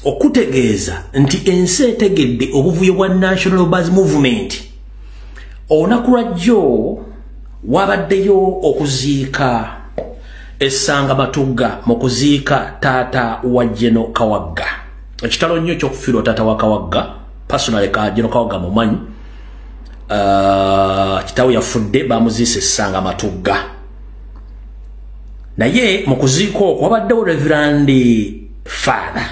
okutegeeza nti ensi etegedde obuvuyo bwa National Buzz Movement. Olunaku lwajjo wabaddeyo okuziika essanga Matugga mu kuziika taata wa Jeno Kawagga. Ekitalo nnyo ky'okufiirwa taata wa Kawagga, personally ka Jeno Kawagga mumanyi. Kitaawe yafudde bamuziise essanga Matugga. Naye mu kuziika okwo wabaddewo Reverend Father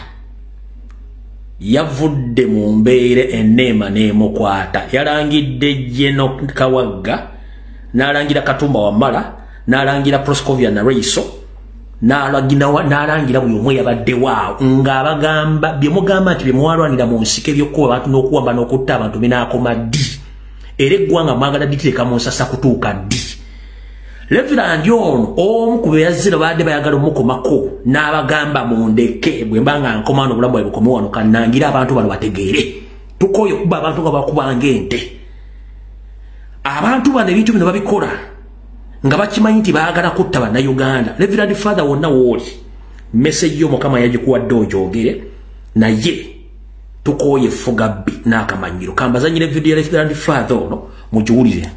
yavudde mu mbeere enneema n'emukwata. Yalangidde Jeno Kawagga, n'alangira Katumba Wamala, n'alangira Proscovia Naraiso, n'alangira buli omu yabaddewo ng'abagamba bye mugamba nti bye mwalwanira mu nsiko eby'okkuba abantu n'okuwamba n'okutta abantu binaakoma ddi, era eggwanga mwagala diteeka mu nsasa kutuuka ddi. Reverend ono omu ku be yazzira baadde bayagala omukomako n'abagamba mundeke bwe mbanga nkomaano obulamu bwe bukome wano kannangira abantu bano bategeere tukooye okuba abantu nga bakubanga ente. Abantu bano ebintu bino babikola nga bakimanyi nti baagala kutta bannayuganda. Reverend Father wonna wooli message yo Mukama yagikuwadde ogyogere naye tukooye Fugabbi n'akamanyiro. Kambazanyire video ya Reverend Father ono mugiwulire.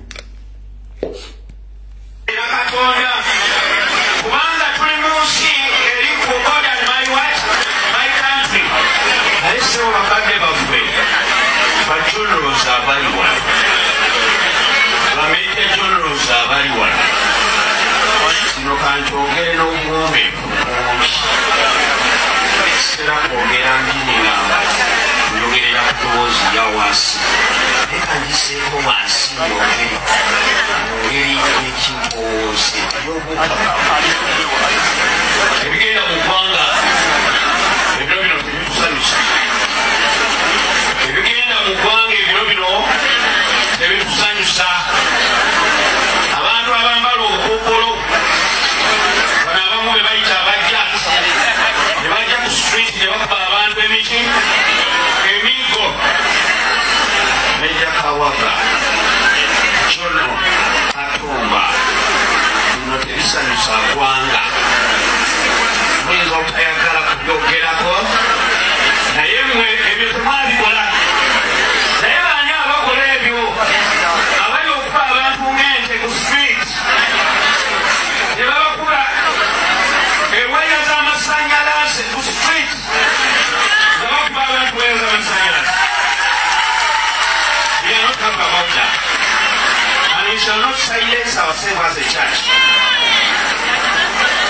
Shall not silence ourselves as a church.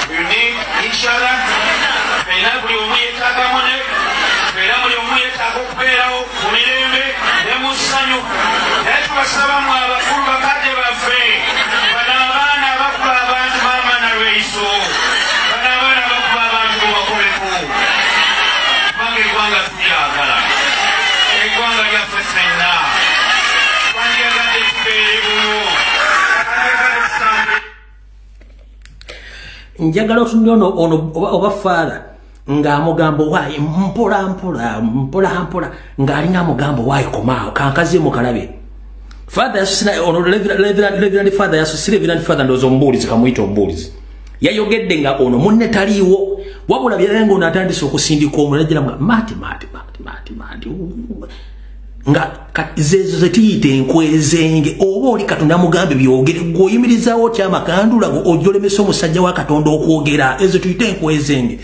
We need each other. Buli omu yeetaaga mune, era buli omu yeetaaga okubeerawo ku mirembe ne mu ssanyu. Naye tubasaba mmwe abakulu bakadde baffe, bano abaana abakuba abantu maama na lweiso, bano abaana abakuba abantu mubakoleko, kubanga eggwanga tulyagala, eggwanga lyaffe ffenna. Twandyagadde tubeere bumu. Njagala otunde ono oba Father ng'amugambo waayi mpola ng'alina amugambo waayi komaawo kankazeemu kalabe. Father yasusina ono Reverend Father yasusire Reverend Father ndowooza omubuulizi kamuyita omubuulizi. Yayogedde nga ono munne taliiwo wabula byaye ng'ono atandise okusindika omulala ajjira mati nga zezo zetiyite enkwezenge oba oli Katonda mugambe byogere gwoyimirizaawo kyamakandula ojolemesa omusajja wa Katonda okwogera ezo tuyite enkwezenge.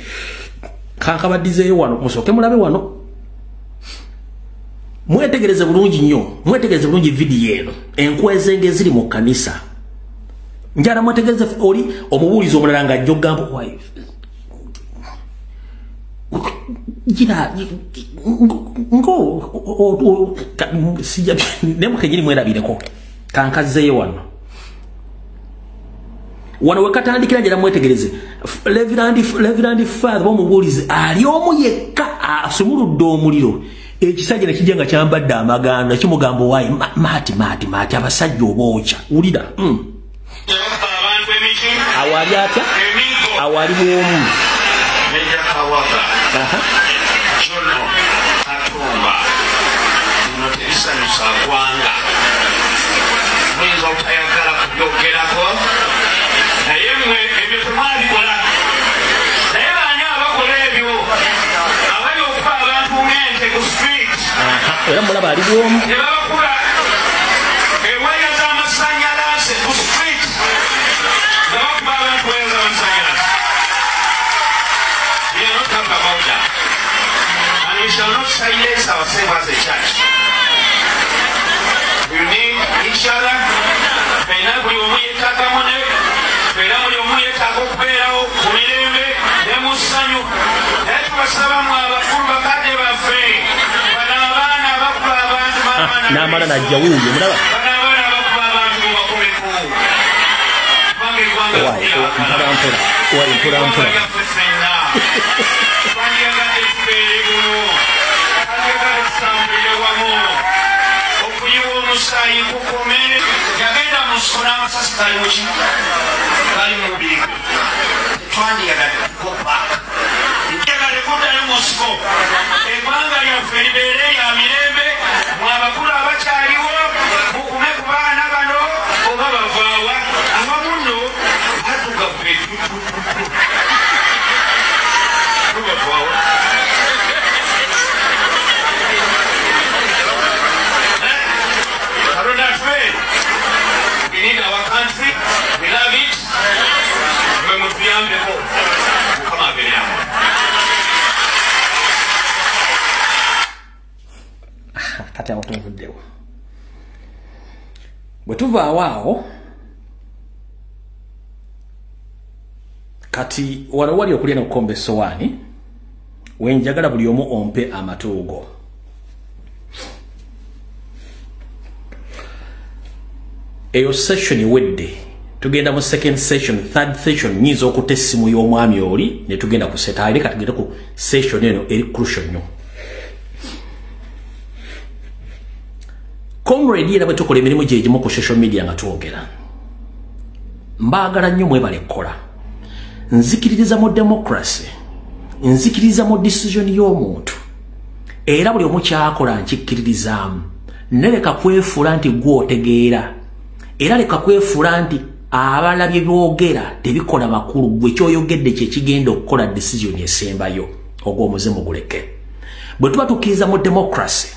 Kankabaddizeeyo wano musooke mulabe wano mwetegereze bulungi nnyo, mwetegereze bulungi vidiyo eno enkwezenge ziri mu kanisa. Njala mwetegereze oli omubuulizi omulala ng'ajja okugamba jina ngo sija nemo kenyini mwerabireko kankazeeyo wano wekatandikira njala mwetegereze Reverend Father bomubuulizi ali omu yekka asumuludde omuliro ekisajja nekijja nga kyambadde amaganda kimugambo waayi mati abasajja obookya wulira awali atya awali bwomu Gwanga mwiza utayagala kubyogerako naye mwe ebyo temwabikola naye baani abakola ebyo abali okuba era mulaba ali bwomu tebabakula ewaya z'amasanyalaze ku street nga bakuba abantu waya z'amasanyalaze. We are not talking about that. And we shall not silence ourselves as a church. We need each other. Fena buli omu yeetaaga munne. Fena buli omu yeetaaga okubeerawo ku mirembe ne mu ssanyu. Naye tubasaba mmwe abakulu bakadde baffe. Bano abaana abakuba abantu n'amala n'ajja wuuyo mulaba. Bano abaana abakuba abantu mubakubeku. Kubanga eggwanga mpola twandyagadde tubeere buno. Twandyagadde tutambulire wamu. Okuyiwa omusaayi kukome. Yagenda mu nsiko n'amasasi gali muki? Gali mu mubiri gwe. Tetwandyagadde tukopaaka. Njagala kuddayo mu nsiko. Eggwanga lyaffe libeere lya mirembe. Mwe abakulu abakyaliwo mukume ku baana bano oba bavaawa. Abamu nno baddugavu ettutututu. Tubavaawa. We need our country. We love it. We must be on the boat. Come on, William. Kati awo tunvuddewo. Bwe tuvaawo awo kati wano wali okulya n'okukomba essowaani wenjagala buli omu ompe amatuugo. Eyo session ewedde tugenda mu second session, third session nyinza okutta essimu y'omwami oli ne tugenda ku setaali ka tugenda ku session eno eri crucial nnyo. Comrade era bwe tukola emirimu gye gimu ku social media nga twogera. Mbaagala nnyo mwebale ekkola. Nzikiririza mu democracy. Nzikiririza mu decision y'omuntu. Era buli omu kyakola nkikkiririzaamu. Nereka kwefuula nti gwe otegeera. Era leka kwefuula nti abalabye boogera tebikola makulu gwe kyoyogedde kye kigenda okukola decision esembayo ogw'omuzimu guleke. Bwe tuba tukkiriza mu democracy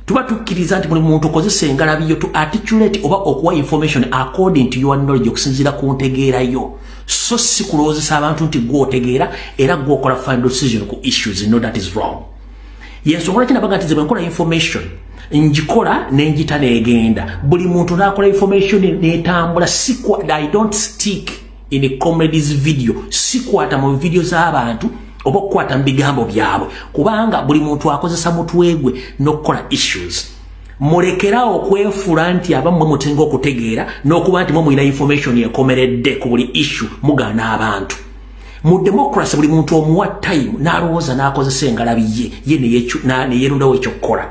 tuba tukkiriza nti buli muntu kozesa engalabi yo to articulate oba okuwa information according to your knowledge okusinziira ku ntegeerayo, so si kulowoozesa abantu nti gwe otegeera era gwe okola final decision ku issues. No, that is wrong. Yensonga laki nabaga nti ze bwe nkola information njikola nenjita negenda buli muntu nakola information netambula. I don't stick in a comedy's video. Sikwata mu video z'abantu oba okukwata mu bigambo byabwe kubanga buli muntu akozesa mutwe gwe n'okukola issues. Mulekerawo okwefuula nti abammwe mutenga okutegeera n'okuba nti mwe mulina information ekomeredde ku buli issue mugaana abantu. Mu democracy buli muntu omuwa time n'alowooza n'akozesa engalabi ye neyerundawo ekyokukola.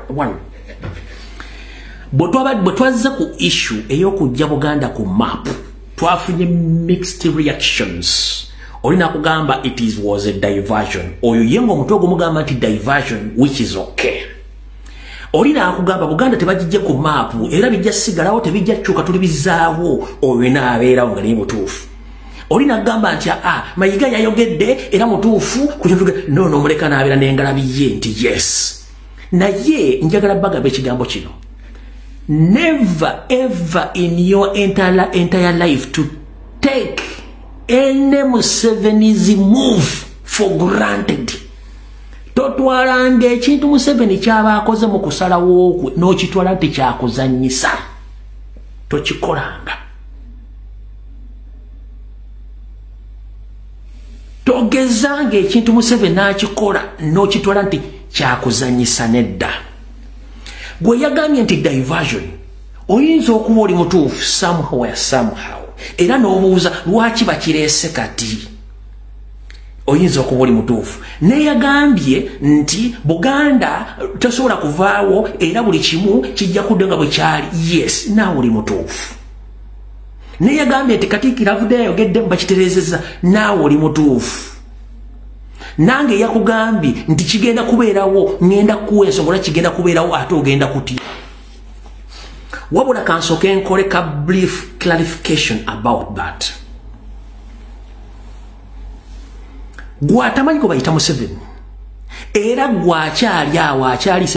Bwe twazza ku issue ey'okujja Buganda ku map twafunye mixed reactions. Olina kugamba was a diversion. Oyo yengo omutwe ogumugamba nti diversion, which is okay. Olina akugamba Buganda tebagijje ku map era bijja sigalawo tebijja kyuka tulibizaawo. Oyo naabeerawo nga naye mutuufu. Olina kugamba nti Mayiga yayogedde era mutuufu kujotuga no muleka naabeera n'engalabi ye nti yes. Naye njagala bagamba ekigambo kino. Never ever in your entire life to take any Museveni's move for granted. Totwalanga ekintu Museveni kyaba akoze mu kusalawo okwe n'okitwala nti kyakuzannyisa. Tokikolanga. Togezanga ekintu Museveni n'akikola n'okitwala nti kyakuzannyisa nedda. Gwe yagambye nti diversion oyinza okuba oli mutuufu somehow era n'obuuza lwaki bakireese kati. Oyinza okuba oli mutuufu naye yagambye nti Buganda tosobola kuvaawo era buli kimu kijja kudde nga bwe kyali. Yes, naawe oli mutuufu. Naye yagambye nti Katikkiro avudde yayogedde bakitereezezza, naawe oli mutuufu. Nange yakugambye nti kigenda kubeerawo ngenda kuwa ensonga kigenda kubeerawo ate ogenda kutya. Wabula kansooke nkole ka brief clarification about that. Gwe atamanyi gwe bayita Museveni era gwe akyali awo akyali